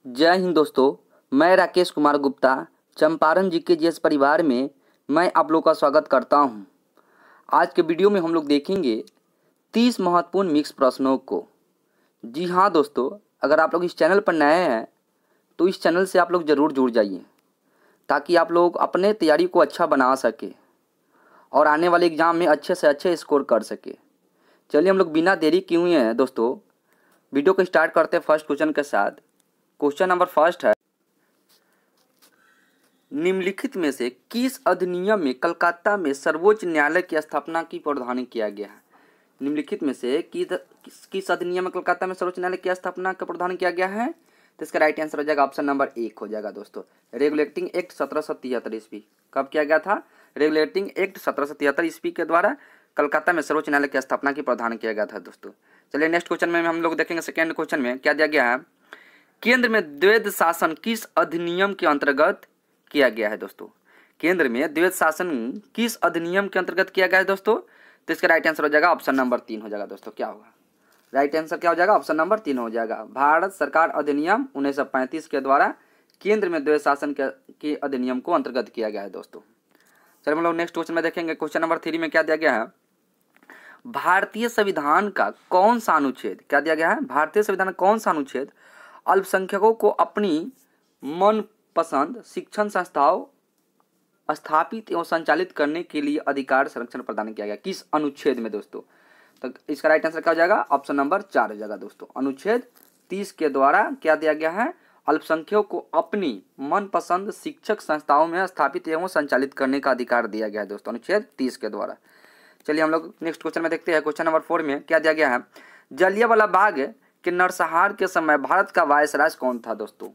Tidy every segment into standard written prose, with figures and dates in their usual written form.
जय हिंद दोस्तों। मैं राकेश कुमार गुप्ता चंपारण जीके जीएस परिवार में मैं आप लोग का स्वागत करता हूं। आज के वीडियो में हम लोग देखेंगे 30 महत्वपूर्ण मिक्स प्रश्नों को। जी हाँ दोस्तों, अगर आप लोग इस चैनल पर नए हैं तो इस चैनल से आप लोग ज़रूर जुड़ जाइए ताकि आप लोग अपने तैयारी को अच्छा बना सके और आने वाले एग्ज़ाम में अच्छे से अच्छे स्कोर कर सके। चलिए हम लोग बिना देरी किए हुए हैं दोस्तों वीडियो को स्टार्ट करते हैं फर्स्ट क्वेश्चन के साथ। क्वेश्चन नंबर फर्स्ट है, निम्नलिखित में से किस अधिनियम में कलकत्ता में सर्वोच्च न्यायालय की स्थापना की प्रावधान किया गया है? निम्नलिखित में से किस अधिनियम में कलकत्ता में सर्वोच्च न्यायालय की स्थापना का प्रावधान किया गया है? तो इसका राइट आंसर हो जाएगा ऑप्शन नंबर 1 हो जाएगा दोस्तों, रेगुलेटिंग एक्ट 1773 ईस्वी। कब किया गया था? रेगुलेटिंग एक्ट 1773 ईस्वी के द्वारा कलकत्ता में सर्वोच्च न्यायालय की स्थापना की प्रावधान किया गया था दोस्तों। चलिए नेक्स्ट क्वेश्चन में हम लोग देखेंगे। सेकेंड क्वेश्चन में क्या दिया गया है? केंद्र में द्वैध शासन किस अधिनियम के अंतर्गत किया गया है दोस्तों? केंद्र में द्वैध शासन किस अधिनियम के अंतर्गत किया गया है दोस्तों? तो इसका राइट आंसर हो जाएगा ऑप्शन नंबर 3 हो जाएगा दोस्तों। क्या होगा राइट आंसर? क्या हो जाएगा? ऑप्शन नंबर 3 हो जाएगा। भारत सरकार अधिनियम 1935 के द्वारा केंद्र में द्वैध शासन के अधिनियम को अंतर्गत किया गया है दोस्तों। चलिए हम लोग नेक्स्ट क्वेश्चन में देखेंगे। क्वेश्चन नंबर 3 में क्या दिया गया है? भारतीय संविधान का कौन सा अनुच्छेद, क्या दिया गया है? भारतीय संविधान का कौन सा अनुच्छेद अल्पसंख्यकों को अपनी मनपसंद शिक्षण संस्थाओं स्थापित एवं संचालित करने के लिए अधिकार संरक्षण प्रदान किया गया? किस अनुच्छेद में दोस्तों? तो इसका राइट आंसर क्या हो जाएगा? ऑप्शन नंबर 4 हो जाएगा दोस्तों। अनुच्छेद 30 के द्वारा क्या दिया गया है? अल्पसंख्यकों को अपनी मनपसंद शिक्षक संस्थाओं में स्थापित एवं संचालित करने का अधिकार दिया गया है दोस्तों, अनुच्छेद 30 के द्वारा। चलिए हम लोग नेक्स्ट क्वेश्चन में देखते हैं। क्वेश्चन नंबर 4 में क्या दिया गया है? जलियांवाला बाग के नरसंहार के समय भारत का वायसराय कौन था दोस्तों?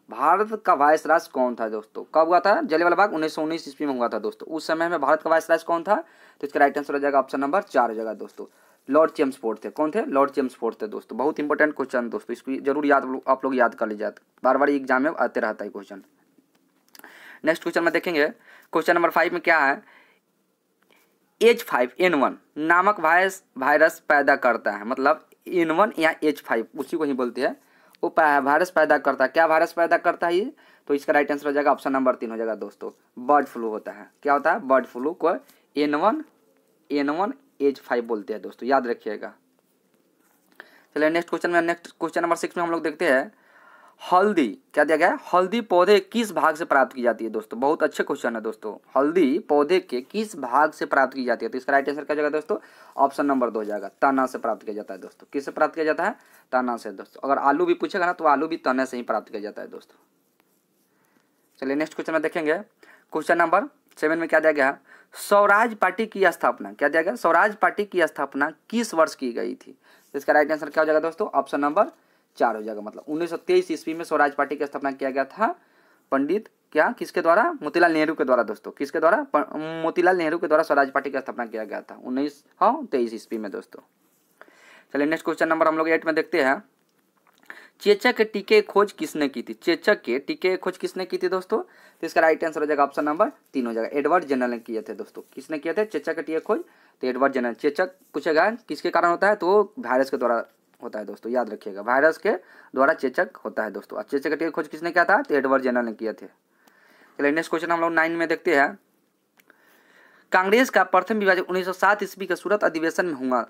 भारत का वायसराय कौन था दोस्तों? कब हुआ था? जलियांवाला बाग 1919 ईस्वी में हुआ था दोस्तों। उस समय में भारत का वायसराय कौन था? तो इसका राइट आंसर हो जाएगा ऑप्शन नंबर 4 हो जाएगा दोस्तों, लॉर्ड चेम्सफोर्ड थे। कौन थे? लॉर्ड चेम्सफोर्ड थे दोस्तों। बहुत इंपॉर्टेंट क्वेश्चन दोस्तों, इसको जरूर आप लोग याद कर लीजिए, बार बार एग्जाम में आते रहता है क्वेश्चन। नेक्स्ट क्वेश्चन में देखेंगे। क्वेश्चन नंबर 5 में क्या है? H5N1 नामक वायरस पैदा करता है, मतलब N1 या H5 उसी को ही बोलते हैं, वो वायरस पैदा करता है। क्या वायरस पैदा करता है ये? तो इसका राइट आंसर हो जाएगा ऑप्शन नंबर 3 हो जाएगा दोस्तों, बर्ड फ्लू होता है। क्या होता है? बर्ड फ्लू को N1 H5 बोलते हैं दोस्तों, याद रखिएगा। चलिए नेक्स्ट क्वेश्चन में, नेक्स्ट क्वेश्चन नंबर 6 में हम लोग देखते हैं। हल्दी, क्या दिया गया है? हल्दी पौधे किस भाग से प्राप्त की जाती है दोस्तों? बहुत अच्छे क्वेश्चन है दोस्तों। हल्दी पौधे के किस भाग से प्राप्त की जाती है? तो इसका राइट आंसर क्या जाएगा दोस्तों? ऑप्शन नंबर 2 हो जाएगा, तना से प्राप्त किया जाता है दोस्तों। किससे प्राप्त किया जाता है? तना से दोस्तों। अगर आलू भी पूछेगा ना तो आलू भी तने से ही प्राप्त किया जाता है दोस्तों। चलिए नेक्स्ट क्वेश्चन में देखेंगे। क्वेश्चन नंबर 7 में क्या दिया गया है? स्वराज पार्टी की स्थापना, क्या दिया गया? स्वराज पार्टी की स्थापना किस वर्ष की गई थी? तो इसका राइट आंसर क्या हो जाएगा दोस्तों? ऑप्शन नंबर 4 हो जाएगा, मतलब 1923 ईस्वी में स्वराज पार्टी की स्थापना किया गया था। पंडित क्या किसके द्वारा? मोतीलाल नेहरू के द्वारा दोस्तों। किसके द्वारा? मोतीलाल नेहरू के द्वारा स्वराज पार्टी की स्थापना किया गया था 1923 ईस्वी में दोस्तों। चलिए नेक्स्ट क्वेश्चन नंबर हम लोग 8 में देखते हैं। चेचक के टीके खोज किसने की थी? चेचक के टीके खोज किसने की थी दोस्तों? तो इसका राइट आंसर हो जाएगा ऑप्शन नंबर 3 हो जाएगा, एडवर्ड जेनर ने किए थे दोस्तों। किसने किए थे चेचक के टीके खोज? तो एडवर्ड जेनर। चेचक पूछेगा किसके कारण होता है, तो वायरस के द्वारा होता है दोस्तों, याद रखिएगा, वायरस के द्वारा चेचक होता है दोस्तों। चेचक के टीके खोज किसने किया था? तो एडवर्ड जेनर ने किए थे। चलिए नेक्स्ट क्वेश्चन हम लोग 9 में देखते हैं। कांग्रेस का प्रथम विभाजन 1907 ईस्वी के सूरत अधिवेशन में हुआ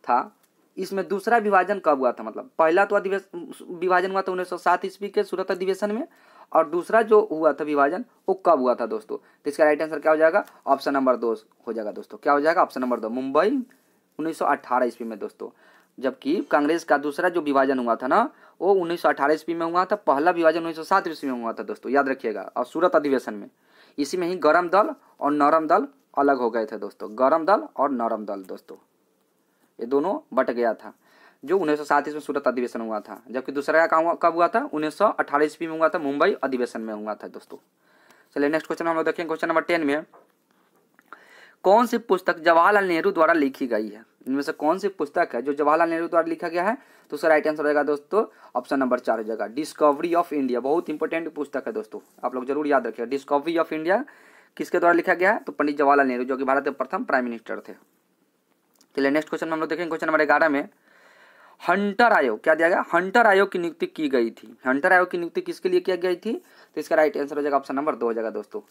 था। इसमें दूसरा विभाजन कब हुआ था? मतलब पहला तो विभाजन हुआ था 1907 ईस्वी के सूरत अधिवेशन में, और दूसरा जो हुआ था विभाजन वो कब हुआ था दोस्तों? तो इसका राइट आंसर क्या हो जाएगा? ऑप्शन नंबर 2 हो जाएगा दोस्तों। क्या हो जाएगा? ऑप्शन नंबर 2, मुंबई 1918 ईस्वी में दोस्तों। जबकि कांग्रेस का दूसरा जो विभाजन हुआ था ना वो 1918 ईस्वी में हुआ था। पहला विभाजन 1907 ईस्वी में हुआ था दोस्तों, याद रखिएगा। और सूरत अधिवेशन में इसी में ही गरम दल और नरम दल अलग हो गए थे दोस्तों। गरम दल और नरम दल दोस्तों, ये दोनों बट गया था जो 1907 में सूरत अधिवेशन हुआ था। जबकि दूसरा कब हुआ था? 1918 ईस्वी में हुआ था, मुंबई अधिवेशन में हुआ था दोस्तों। चलिए नेक्स्ट क्वेश्चन हम लोग देखेंगे। क्वेश्चन नंबर 10 में कौन सी पुस्तक जवाहरलाल नेहरू द्वारा लिखी गई है? इनमें से कौन सी पुस्तक है जो जवाहरलाल नेहरू द्वारा लिखा गया है? तो उसका राइट आंसर हो जाएगा दोस्तों ऑप्शन नंबर 4 हो जाएगा, डिस्कवरी ऑफ इंडिया। बहुत इंपॉर्टेंट पुस्तक है दोस्तों, आप लोग जरूर याद रखिएगा। डिस्कवरी ऑफ इंडिया किसके द्वारा लिखा गया है? तो पंडित जवाहरलाल नेहरू, जो कि भारत के प्रथम प्राइम मिनिस्टर थे। चलिए नेक्स्ट क्वेश्चन में हम लोग देखेंगे। क्वेश्चन नंबर 11 में हंटर आयोग, क्या दिया गया, हंटर आयोग की नियुक्ति की गई थी। हंटर आयोग की नियुक्ति किसके लिए की गई थी, तो इसका राइट आंसर हो जाएगा ऑप्शन नंबर 2 हो जाएगा दोस्तों।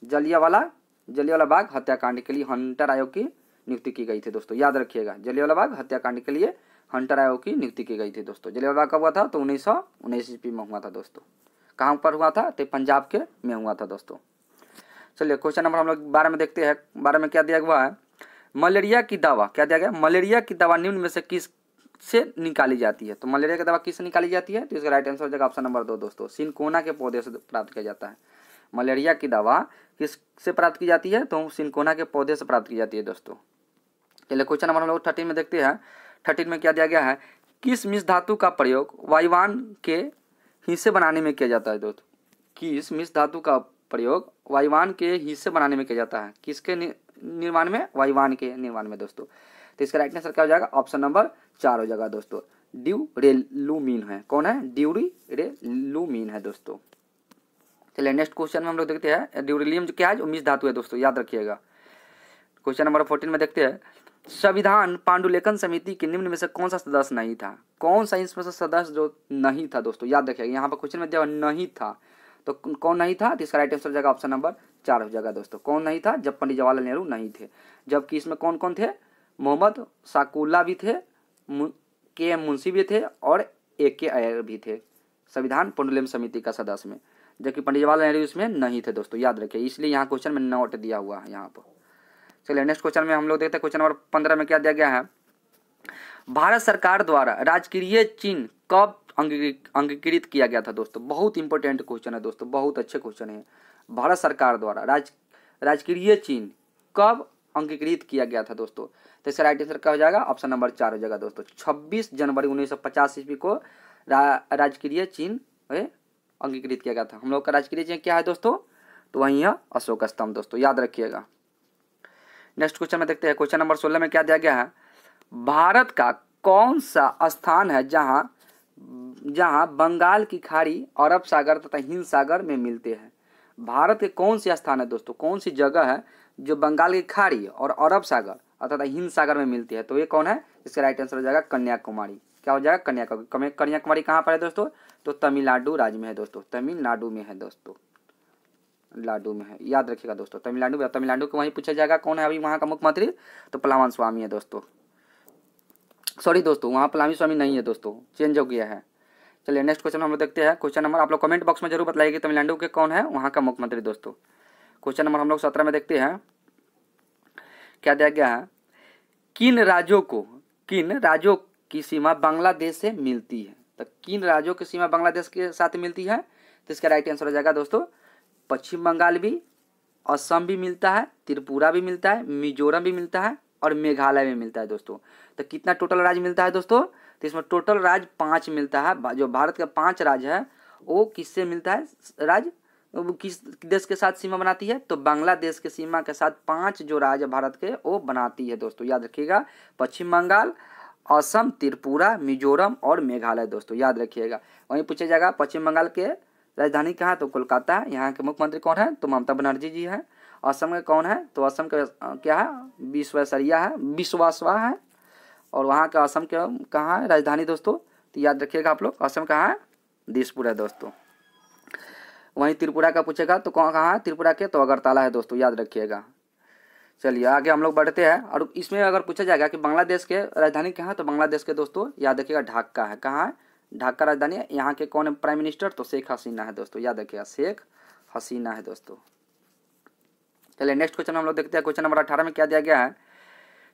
जलियांवाला बाग हत्याकांड के लिए हंटर आयोग की नियुक्ति की गई थी दोस्तों, याद रखिएगा। जलियांवाला बाग हत्याकांड के लिए हंटर आयोग की नियुक्ति की गई थी दोस्तों। जलियांवाला बाग कब हुआ था, तो 1919 ईस्वी में हुआ था दोस्तों। कहाँ पर हुआ था, तो पंजाब के में हुआ था दोस्तों। चलिए क्वेश्चन नंबर हम लोग 12 में देखते हैं। 12 में क्या दिया हुआ है, मलेरिया की दवा, क्या दिया गया, मलेरिया की दवा निम्न में से किस से निकाली जाती है। तो मलेरिया की दवा किससे निकाली जाती है, तो इसका राइट आंसर हो जाएगा ऑप्शन नंबर 2 दोस्तों, सिनकोना के पौधे से प्राप्त किया जाता है। मलेरिया की दवा किस से प्राप्त की जाती है, तो सिनकोना के पौधे से प्राप्त की जाती है दोस्तों। चलिए क्वेश्चन नंबर हम लोग 13 में देखते हैं। 13 में क्या दिया गया है, किस मिश्र धातु का प्रयोग वायुयान के हिस्से बनाने में किया जाता है दोस्तों। किस मिश्र धातु का प्रयोग वायुयान के हिस्से बनाने में किया जाता है, किसके निर्माण में, वायुयान के निर्माण में दोस्तों। तो इसका राइट आंसर क्या हो जाएगा, ऑप्शन नंबर 4 हो जाएगा दोस्तों, ड्यूरेलुमीन है। कौन है, ड्यूरेलुमीन है दोस्तों। चलिए नेक्स्ट क्वेश्चन में हम लोग देखते हैं, ड्यूरेलियम जो क्या है, जो मिश्र धातु है दोस्तों, याद रखिएगा। क्वेश्चन नंबर 14 में देखते हैं, संविधान पांडुलेखन समिति के निम्न में से कौन सा सदस्य नहीं था। कौन सा इसमें से सदस्य जो नहीं था दोस्तों, याद रखिएगा। यहाँ पर क्वेश्चन में दिया नहीं था, तो कौन नहीं था, तो इसका राइट आंसर हो जाएगा ऑप्शन नंबर 4 हो जाएगा दोस्तों। कौन नहीं था, जब पंडित जवाहरलाल नेहरू नहीं थे। जबकि इसमें कौन कौन थे, मोहम्मद साकुल्ला भी थे, के एम मुंशी भी थे और AK अय्यर भी थे संविधान पांडुलेखन समिति का सदस्य में। जबकि पंडित जवाहरलाल नेहरू इसमें नहीं थे दोस्तों, याद रखिए, इसलिए यहाँ क्वेश्चन में नोट दिया हुआ है यहाँ पर। चलिए नेक्स्ट क्वेश्चन में हम लोग देखते हैं। क्वेश्चन नंबर 15 में क्या दिया गया है, भारत सरकार द्वारा राजकीय चिन्ह कब अंगीकृत किया गया था दोस्तों। बहुत इंपॉर्टेंट क्वेश्चन है दोस्तों, बहुत अच्छे क्वेश्चन है। भारत सरकार द्वारा राजकीय चिन्ह कब अंगीकृत किया गया था दोस्तों। तो इसका राइट आंसर क्या हो जाएगा, ऑप्शन नंबर 4 हो जाएगा दोस्तों। 26 जनवरी 1950 ईस्वी को राजकीय चिन्ह अंगीकृत किया गया था। हम लोग का राजकीय चिन्ह क्या है दोस्तों, तो वही है अशोक स्तंभ दोस्तों, याद रखिएगा। नेक्स्ट क्वेश्चन में देखते हैं। क्वेश्चन नंबर 16 में क्या दिया गया है, भारत का कौन सा स्थान है जहां बंगाल की खाड़ी अरब सागर तथा हिंद सागर में मिलते हैं। भारत के कौन सी स्थान है दोस्तों, कौन सी जगह है जो बंगाल की खाड़ी और अरब सागर अर्थात हिंद सागर में मिलती है, तो ये कौन है, इसका राइट आंसर हो जाएगा कन्याकुमारी। क्या हो जाएगा, कन्याकुमारी। कन्याकुमारी कहाँ पर है दोस्तों, तो तमिलनाडु राज्य में है दोस्तों, तमिलनाडु में है दोस्तों, लाडू में है, याद रखिएगा दोस्तों। तमिलनाडु को वहीं पूछा जाएगा कौन है अभी वहाँ का मुख्यमंत्री, तो पलावन स्वामी है दोस्तों। सॉरी दोस्तों, वहाँ पलानी स्वामी नहीं है दोस्तों, चेंज हो गया है। चलिए नेक्स्ट क्वेश्चन हम लोग देखते हैं। क्वेश्चन नंबर आप लोग कमेंट बॉक्स में जरूर बताइए कि तमिलनाडु के कौन है वहाँ का मुख्यमंत्री दोस्तों। क्वेश्चन नंबर हम लोग 17 में देखते हैं। क्या दिया गया है, किन राज्यों की सीमा बांग्लादेश से मिलती है। तो किन राज्यों की सीमा बांग्लादेश के साथ मिलती है, तो इसका राइट आंसर हो जाएगा दोस्तों, पश्चिम बंगाल भी, असम भी मिलता है, त्रिपुरा भी मिलता है, मिजोरम भी मिलता है और मेघालय में मिलता है दोस्तों। तो कितना टोटल राज्य मिलता है दोस्तों, तो इसमें टोटल राज्य 5 मिलता है। जो भारत का 5 राज्य है वो किससे मिलता है, राज्य वो किस देश के साथ सीमा बनाती है, तो बांग्लादेश के सीमा के साथ 5 जो राज्य भारत के वो बनाती है दोस्तों, याद रखिएगा। पश्चिम बंगाल, असम, त्रिपुरा, मिजोरम और मेघालय दोस्तों, याद रखिएगा। वहीं पूछा जाएगा पश्चिम बंगाल के राजधानी कहाँ है, तो कोलकाता है। यहाँ के मुख्यमंत्री कौन है, तो ममता बनर्जी जी है। असम में कौन है, तो असम का क्या है, विश्वासवा है। और वहाँ का असम के कहाँ है राजधानी दोस्तों, तो याद रखिएगा आप लोग, असम कहाँ है, दिसपुर है दोस्तों। वहीं त्रिपुरा का पूछेगा तो कहाँ है त्रिपुरा के, तो अगरतला है दोस्तों, याद रखिएगा। चलिए आगे हम लोग बढ़ते हैं। और इसमें अगर पूछा जाएगा कि बांग्लादेश के राजधानी कहाँ है, तो बांग्लादेश के दोस्तों याद रखिएगा ढाका है। कहाँ है, ढाका राजधानी है। यहाँ के कौन है प्राइम मिनिस्टर, तो शेख हसीना है दोस्तों, याद रखिएगा, शेख हसीना है दोस्तों। चलिए नेक्स्ट क्वेश्चन हम लोग देखते हैं। क्वेश्चन नंबर 18 में क्या दिया गया है,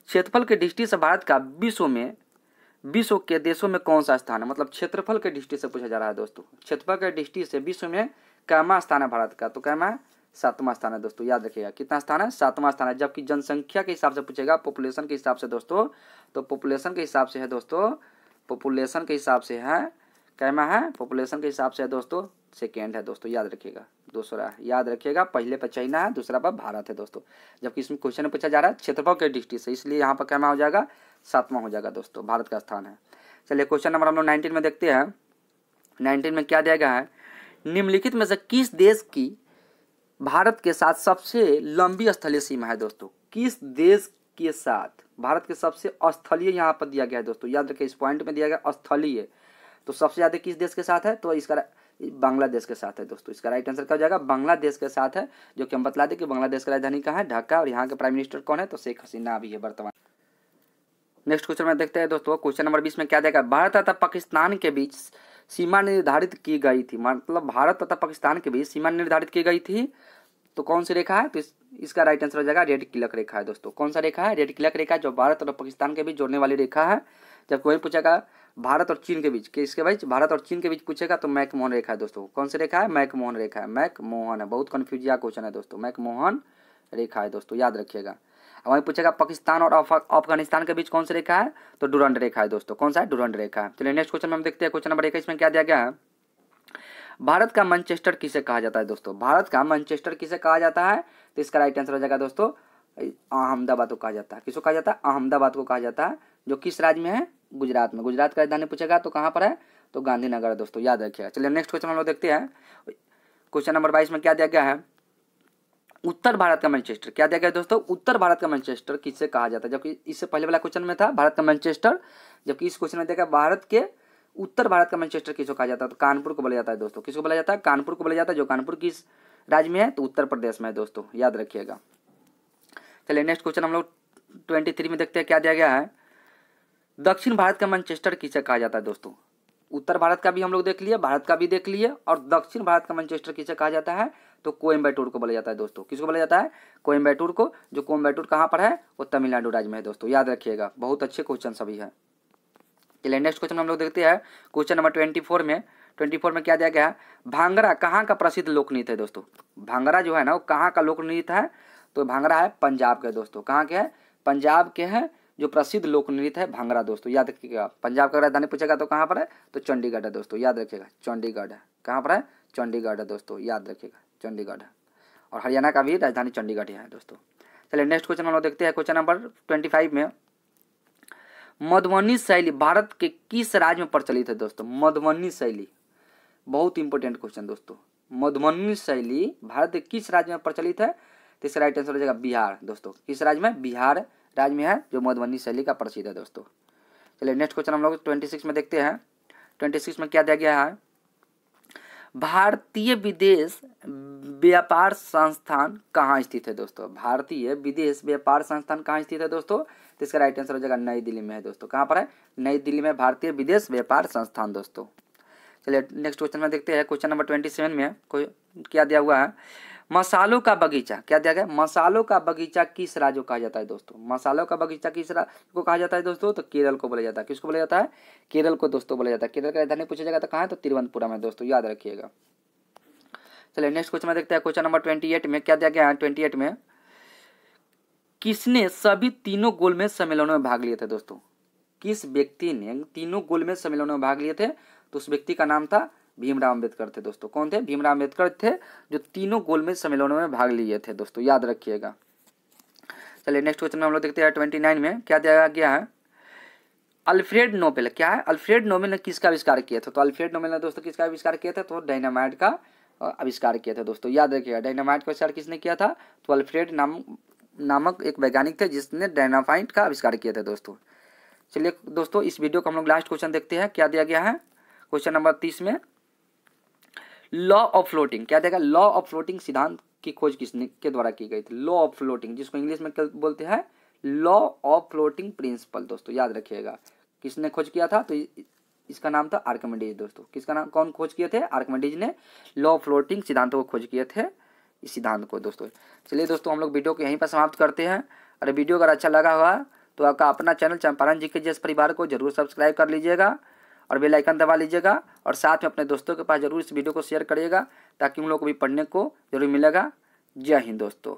क्षेत्रफल के दृष्टि से भारत का विश्व के देशों में कौन सा स्थान है। मतलब क्षेत्रफल के दृष्टि से पूछा जा रहा है दोस्तों। क्षेत्रफल के दृष्टि से विश्व में कैमा स्थान है भारत का, तो कैमा है, 7वां स्थान है दोस्तों, याद रखिएगा। कितना स्थान है, 7वां स्थान है। जबकि जनसंख्या के हिसाब से पूछेगा, पॉपुलेशन के हिसाब से दोस्तों, तो पॉपुलेशन के हिसाब से है दोस्तों, पॉपुलेशन के हिसाब से है कैमा है, पॉपुलेशन के हिसाब से है दोस्तों सेकेंड है दोस्तों, याद रखिएगा। दूसरा याद रखिएगा, पहले पर चाइना है, दूसरा पर भारत है दोस्तों। जबकि इसमें क्वेश्चन पूछा जा रहा है क्षेत्रफल के दृष्टि से, इसलिए यहाँ पर कैमा हो जाएगा, 7वां हो जाएगा दोस्तों, भारत का स्थान है। चलिए क्वेश्चन नंबर हम लोग 19 में देखते हैं। 19 में क्या दिया गया है, निम्नलिखित में से किस देश की भारत के साथ सबसे लंबी स्थलीय सीमा है दोस्तों। किस देश के साथ, भारत के सबसे स्थलीय यहाँ पर दिया गया है दोस्तों, याद रखिए इस पॉइंट में दिया गया स्थलीय। तो सबसे ज़्यादा किस देश के साथ है, तो इसका बांग्लादेश के साथ है दोस्तों। इसका राइट आंसर क्या हो जाएगा, बांग्लादेश के साथ है, जो कि हम बतला दें कि बांग्लादेश की राजधानी कहाँ है, ढाका, और यहाँ के प्राइम मिनिस्टर कौन है, तो शेख हसीना भी है वर्तमान। नेक्स्ट क्वेश्चन में देखते हैं दोस्तों, क्वेश्चन नंबर 20 में क्या देगा, भारत तथा पाकिस्तान के बीच सीमा निर्धारित की गई थी, मतलब भारत तथा पाकिस्तान के बीच सीमा निर्धारित की गई थी, तो कौन सी रेखा है, तो इसका राइट आंसर हो जाएगा रेड क्लिक रेखा है दोस्तों। कौन सा रेखा है, रेड क्लिक रेखा, जो भारत और पाकिस्तान के बीच जोड़ने वाली रेखा है। जब कोई पूछेगा भारत और चीन के बीच, किसके बीच, भारत और चीन के बीच पूछेगा, तो मैकमोहन रेखा है दोस्तों। कौन सी रेखा है, मैकमोहन रेखा है, मैकमोहन है, बहुत कन्फ्यूजिया क्वेश्चन है दोस्तों, मैकमोहन रेखा है दोस्तों, याद रखिएगा। वहीं पूछेगा पाकिस्तान और अफगानिस्तान के बीच कौन सी रेखा है, तो डुरंड रेखा है दोस्तों। कौन सा है, डुरंड रेखा है। चलिए नेक्स्ट क्वेश्चन में हम देखते हैं, क्वेश्चन नंबर 21 में क्या दिया गया है, भारत का मैनचेस्टर किसे कहा जाता है दोस्तों, भारत का मैनचेस्टर किसे कहा जाता है, तो इसका राइट आंसर हो जाएगा दोस्तों अहमदाबाद को कहा जाता है। किसको कहा जाता है, अहमदाबाद को कहा जाता है, जो किस राज्य में है, गुजरात में। गुजरात का राजधानी पूछेगा तो कहाँ पर है, तो गांधीनगर है दोस्तों, याद रखिएगा। चलिए नेक्स्ट क्वेश्चन हम लोग देखते हैं, क्वेश्चन नंबर 22 में क्या दिया गया है, उत्तर भारत का मैनचेस्टर क्या दिया गया दोस्तों, उत्तर भारत का मैनचेस्टर किससे कहा जाता है, जबकि इससे पहले वाला क्वेश्चन में था भारत का मैनचेस्टर, जबकि इस क्वेश्चन में देखा भारत के उत्तर भारत का मैनचेस्टर किसको कहा जाता है, तो कानपुर को बोला जाता है दोस्तों। किसको बोला जाता है, कानपुर को बोला जाता है, जो कानपुर किस राज्य में है, तो उत्तर प्रदेश में है दोस्तों, याद रखिएगा। चलिए नेक्स्ट क्वेश्चन हम लोग 23 में देखते हैं, क्या दिया गया है, दक्षिण भारत का मैनचेस्टर किसे कहा जाता है दोस्तों। उत्तर भारत का भी हम लोग देख लिए, भारत का भी देख लिए, और दक्षिण भारत का मैनचेस्टर किसे कहा जाता है, तो कोयम्बटूर को बोला जाता है दोस्तों। किसको बोला जाता है, कोयम्बटूर को, जो कोयम्बटूर कहाँ पर है, वो तमिलनाडु राज्य में है दोस्तों, याद रखिएगा। बहुत अच्छे क्वेश्चन सभी है। चलिए नेक्स्ट क्वेश्चन हम लोग देखते हैं, क्वेश्चन नंबर 24 में क्या दिया गया है, भांगड़ा कहाँ का प्रसिद्ध लोक नृत्य है दोस्तों। भांगड़ा जो है ना, वो कहाँ का लोक नृत्य है, तो भांगड़ा है पंजाब के दोस्तों। कहाँ के है, पंजाब के हैं, जो प्रसिद्ध लोक नृत्य है भांगड़ा दोस्तों, याद रखिएगा। पंजाब का राजधानी पूछेगा तो कहाँ पर है, तो चंडीगढ़ है दोस्तों, याद रखिएगा, चंडीगढ़ है। कहाँ पर है, चंडीगढ़ है दोस्तों, याद रखिएगा, चंडीगढ़ है। और हरियाणा का भी राजधानी चंडीगढ़ है दोस्तों। चलिए नेक्स्ट क्वेश्चन हम लोग देखते हैं, क्वेश्चन नंबर 25 में, मधुबनी शैली भारत के किस राज्य में प्रचलित है दोस्तों। मधुबनी शैली बहुत इंपॉर्टेंट क्वेश्चन दोस्तों, मधुबनी शैली भारत के किस राज्य में प्रचलित है, तो इसका राइट आंसर हो जाएगा बिहार दोस्तों। किस राज्य में, बिहार राज्य में है, जो मधुबनी शैली का प्रसिद्ध है दोस्तों। चलिए नेक्स्ट क्वेश्चन हम लोग 26 में देखते हैं, 26 में क्या दिया गया है, भारतीय विदेश व्यापार संस्थान कहाँ स्थित है दोस्तों। भारतीय विदेश व्यापार संस्थान कहाँ स्थित है दोस्तों, तो इसका राइट आंसर हो जाएगा नई दिल्ली में है दोस्तों। कहाँ पर है, नई दिल्ली में भारतीय विदेश व्यापार संस्थान दोस्तों। चलिए नेक्स्ट क्वेश्चन में देखते हैं, क्वेश्चन नंबर 27 में कोई क्या दिया हुआ है, मसालों का बगीचा क्या दिया गया, मसालों का बगीचा किस राज्य को कहा जाता है दोस्तों। मसालों का बगीचा किस राज्य को कहा जाता है दोस्तों, तो केरल को बोला जाता है। किसको बोला जाता है, केरल को दोस्तों बोला जाता है। केरल का राजधानी पूछा जाएगा तो कहाँ है, तो तिरुवनंतपुरम है दोस्तों, याद रखिएगा। चलिए नेक्स्ट क्वेश्चन में देखते हैं, क्वेश्चन नंबर 28 में क्या दिया गया है, 28 में किसने सभी तीनों गोलमेज सम्मेलनों में भाग लिए थे दोस्तों। किस व्यक्ति ने तीनों गोलमेज सम्मेलनों में भाग लिए थे, तो उस व्यक्ति का नाम था भीमराव अम्बेडकर थे दोस्तों। कौन थे, भीमराव अम्बेडकर थे, जो तीनों गोलमेज सम्मेलनों में भाग लिए थे दोस्तों, याद रखिएगा। चलिए नेक्स्ट क्वेश्चन में हम लोग देखते हैं 29 में क्या दिया गया है, अल्फ्रेड नोबेल क्या है, अल्फ्रेड नोबेल ने किसका आविष्कार किया था, तो अल्फ्रेड नोबेल ने दोस्तों किसका आविष्कार किया था, तो डायनामाइट का आविष्कार किया था दोस्तों, याद रखिएगा। डायनामाइट का आविष्कार किसने किया था, तो अल्फ्रेड नामक एक वैज्ञानिक थे, जिसने डायनामाइट का आविष्कार किया था दोस्तों। चलिए दोस्तों इस वीडियो को हम लोग लास्ट क्वेश्चन देखते हैं, क्या दिया गया है, क्वेश्चन नंबर 30 में लॉ ऑफ फ्लोटिंग क्या देगा, लॉ ऑफ फ्लोटिंग सिद्धांत की खोज किसने के द्वारा की गई थी। लॉ ऑफ फ्लोटिंग जिसको इंग्लिश में बोलते हैं लॉ ऑफ फ्लोटिंग प्रिंसिपल दोस्तों, याद रखिएगा। किसने खोज किया था, तो इसका नाम था आर्किमिडीज दोस्तों। किसका नाम, कौन खोज किए थे, आर्किमिडीज ने लॉ ऑफ फ्लोटिंग सिद्धांतों को खोज किए थे, इस सिद्धांत को दोस्तों। चलिए दोस्तों हम लोग वीडियो को यहीं पर समाप्त करते हैं। और वीडियो अगर अच्छा लगा हुआ तो आपका अपना चैनल चंपारण जी के जिस परिवार को जरूर सब्सक्राइब कर लीजिएगा और बेल आइकन दबा लीजिएगा, और साथ में अपने दोस्तों के पास जरूर इस वीडियो को शेयर करिएगा, ताकि उन लोगों को भी पढ़ने को जरूर मिलेगा। जय हिंद दोस्तों।